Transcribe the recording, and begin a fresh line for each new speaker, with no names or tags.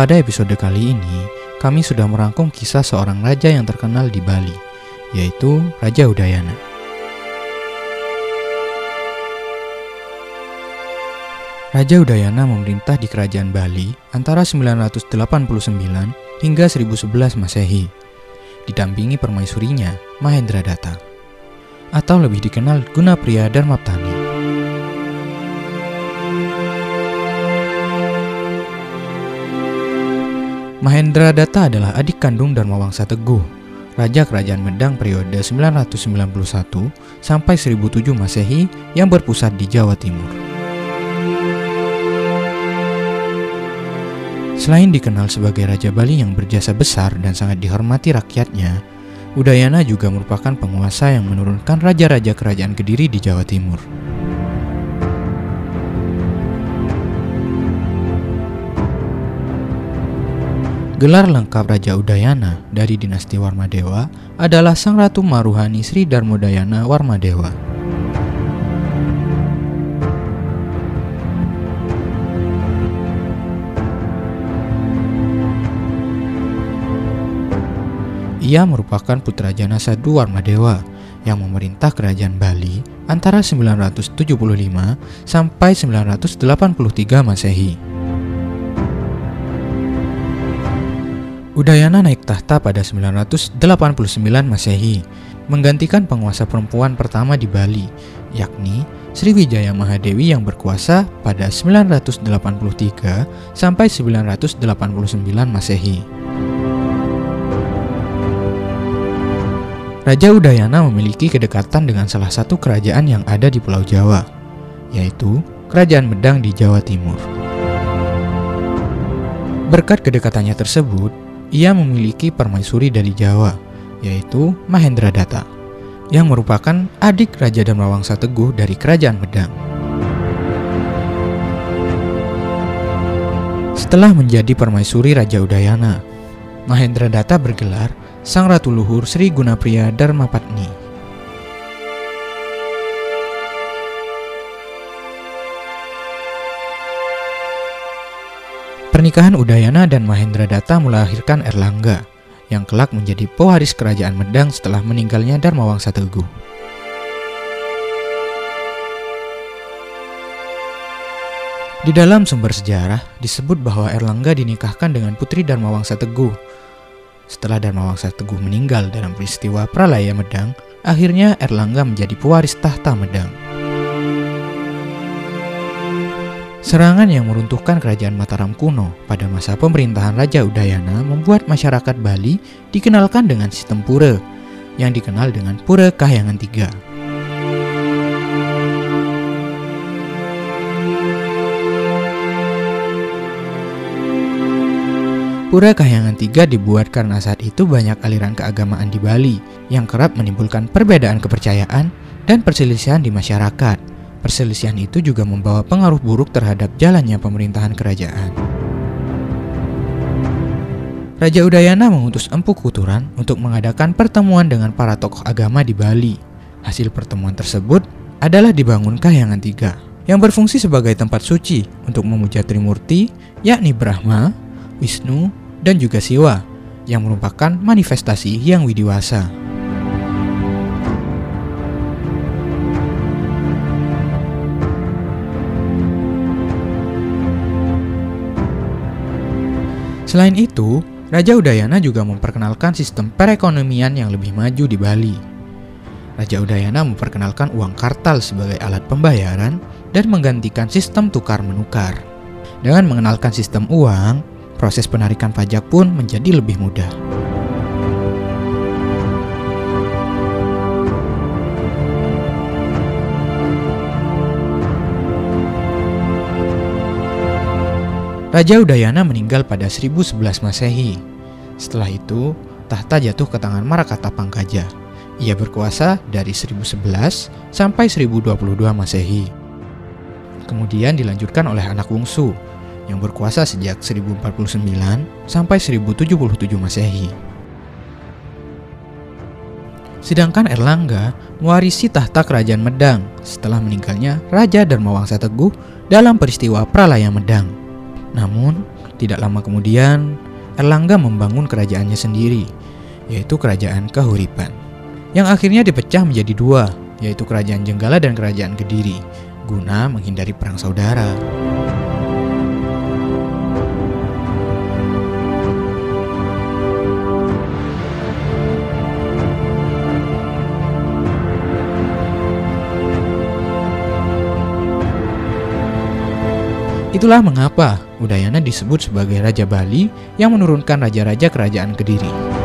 Pada episode kali ini, kami sudah merangkum kisah seorang raja yang terkenal di Bali, yaitu Raja Udayana. Raja Udayana memerintah di kerajaan Bali antara 989 hingga 1011 Masehi, didampingi permaisurinya Mahendradatta, atau lebih dikenal Gunapriya Darmaptani. Mahendradatta adalah adik kandung Dharmawangsa Teguh, Raja Kerajaan Medang periode 991 sampai 1007 Masehi yang berpusat di Jawa Timur. Selain dikenal sebagai Raja Bali yang berjasa besar dan sangat dihormati rakyatnya, Udayana juga merupakan penguasa yang menurunkan raja-raja kerajaan Kediri di Jawa Timur. Gelar lengkap Raja Udayana dari dinasti Warmadewa adalah Sang Ratu Maruhani Sri Darmodayana Warmadewa. Ia merupakan putra Janasadu Warmadewa yang memerintah kerajaan Bali antara 975 sampai 983 Masehi. Udayana naik tahta pada 989 Masehi, menggantikan penguasa perempuan pertama di Bali, yakni Sriwijaya Mahadewi yang berkuasa pada 983 sampai 989 Masehi. Raja Udayana memiliki kedekatan dengan salah satu kerajaan yang ada di Pulau Jawa, yaitu Kerajaan Medang di Jawa Timur. Berkat kedekatannya tersebut, ia memiliki permaisuri dari Jawa, yaitu Mahendradatta, yang merupakan adik Raja Dharmawangsa Teguh dari Kerajaan Medang. Setelah menjadi permaisuri Raja Udayana, Mahendradatta bergelar Sang Ratu Luhur Sri Gunapriya Darmapatni. Pernikahan Udayana dan Mahendradatta melahirkan Erlangga, yang kelak menjadi pewaris kerajaan Medang setelah meninggalnya Dharmawangsa Teguh. Di dalam sumber sejarah disebut bahwa Erlangga dinikahkan dengan putri Dharmawangsa Teguh. Setelah Dharmawangsa Teguh meninggal dalam peristiwa Pralaya Medang, akhirnya Erlangga menjadi pewaris tahta Medang. Serangan yang meruntuhkan kerajaan Mataram kuno pada masa pemerintahan Raja Udayana membuat masyarakat Bali dikenalkan dengan sistem pura, yang dikenal dengan Pura Kahyangan III. Pura Kahyangan III dibuat karena saat itu banyak aliran keagamaan di Bali yang kerap menimbulkan perbedaan kepercayaan dan perselisihan di masyarakat. Perselisihan itu juga membawa pengaruh buruk terhadap jalannya pemerintahan kerajaan. Raja Udayana mengutus Empu Kuturan untuk mengadakan pertemuan dengan para tokoh agama di Bali. Hasil pertemuan tersebut adalah dibangun Kahyangan III, yang berfungsi sebagai tempat suci untuk memuja Trimurti, yakni Brahma, Wisnu, dan juga Siwa, yang merupakan manifestasi Hyang Widiwasa. Selain itu, Raja Udayana juga memperkenalkan sistem perekonomian yang lebih maju di Bali. Raja Udayana memperkenalkan uang kartal sebagai alat pembayaran dan menggantikan sistem tukar-menukar. Dengan mengenalkan sistem uang, proses penarikan pajak pun menjadi lebih mudah. Raja Udayana meninggal pada 1011 Masehi. Setelah itu, tahta jatuh ke tangan Marakata Pangkaja. Ia berkuasa dari 1011 sampai 1022 Masehi. Kemudian dilanjutkan oleh anak bungsu, yang berkuasa sejak 1049 sampai 1077 Masehi. Sedangkan Erlangga mewarisi tahta kerajaan Medang setelah meninggalnya Raja Dharmawangsa Teguh dalam peristiwa Pralaya Medang. Namun, tidak lama kemudian Erlangga membangun kerajaannya sendiri, yaitu Kerajaan Kahuripan, yang akhirnya dipecah menjadi dua, yaitu Kerajaan Jenggala dan Kerajaan Kediri, guna menghindari perang saudara. Itulah mengapa Udayana disebut sebagai Raja Bali yang menurunkan raja-raja kerajaan Kediri.